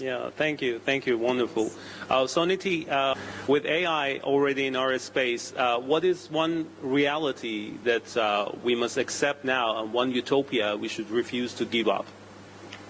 Yeah, thank you. Thank you. Wonderful. Soniti, with AI already in our space, what is one reality that we must accept now and one utopia we should refuse to give up?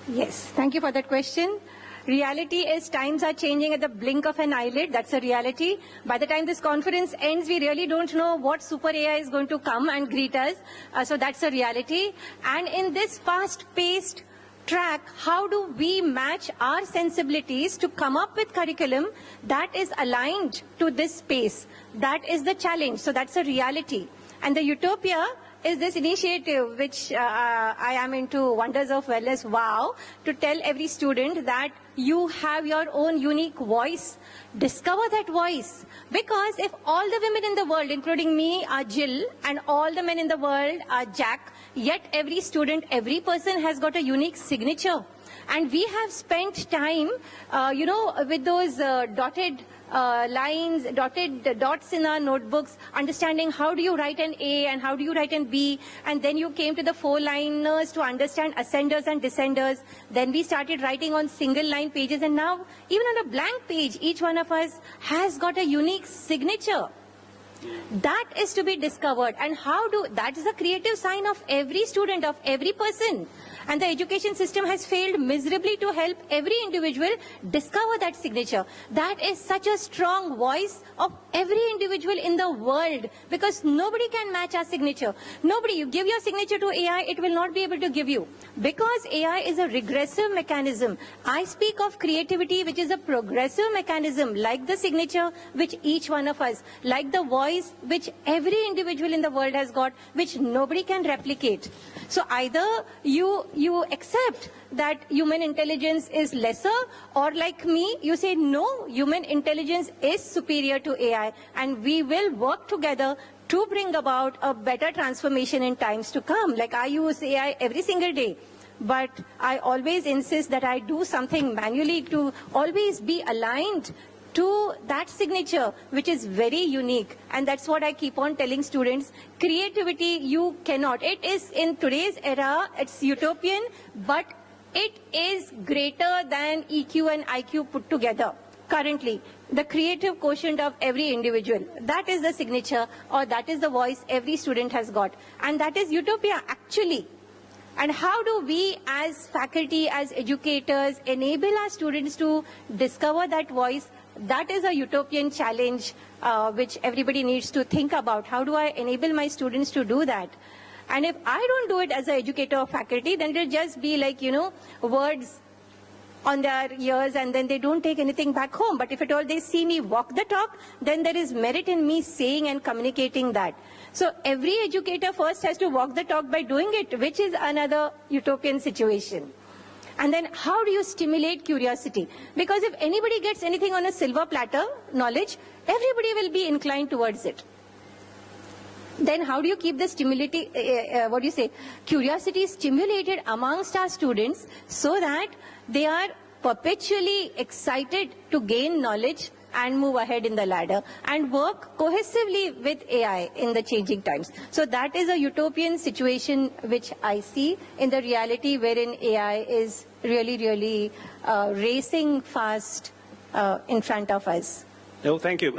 Yes, thank you for that question. Reality is times are changing at the blink of an eyelid. That's a reality. By the time this conference ends, we really don't know what super AI is going to come and greet us. So that's a reality. And in this fast-paced track, how do we match our sensibilities to come up with curriculum that is aligned to this space? That is the challenge. So that's a reality. And the utopia is this initiative which I am into, Wonders of Wellness, WOW, to tell every student that you have your own unique voice. Discover that voice. Because if all the women in the world, including me, are Jill, and all the men in the world are Jack, yet every student, every person has got a unique signature. And we have spent time, with those dotted lines, dotted dots in our notebooks, understanding how do you write an A and how do you write an B, and then you came to the four-liners to understand ascenders and descenders. Then we started writing on single-line pages, and now even on a blank page, each one of us has got a unique signature. That is to be discovered, and that is a creative sign of every student, of every person. And the education system has failed miserably to help every individual discover that signature. That is such a strong voice of every individual in the world, because nobody can match our signature. Nobody. You give your signature to AI, it will not be able to give you. Because AI is a regressive mechanism. I speak of creativity, which is a progressive mechanism, like the signature which each one of us, like the voice which every individual in the world has got, which nobody can replicate. So either you accept that human intelligence is lesser, or like me, you say no, human intelligence is superior to AI, and we will work together to bring about a better transformation in times to come. Like I use AI every single day, but I always insist that I do something manually to always be aligned to that signature, which is very unique. And that's what I keep on telling students. Creativity, you cannot. It is in today's era, it's utopian, but it is greater than EQ and IQ put together. Currently, the creative quotient of every individual, that is the signature, or that is the voice every student has got. And that is utopia, actually. And how do we as faculty, as educators, enable our students to discover that voice? That is a utopian challenge which everybody needs to think about. How do I enable my students to do that? And if I don't do it as an educator or faculty, then it'll just be like, words on their ears, and then they don't take anything back home. But if at all they see me walk the talk, then there is merit in me saying and communicating that. So every educator first has to walk the talk by doing it, which is another utopian situation. And then how do you stimulate curiosity? Because if anybody gets anything on a silver platter, knowledge, everybody will be inclined towards it. Then how do you keep the curiosity stimulated amongst our students so that they are perpetually excited to gain knowledge and move ahead in the ladder and work cohesively with AI in the changing times. So that is a utopian situation which I see in the reality wherein AI is really, really racing fast in front of us. No, thank you.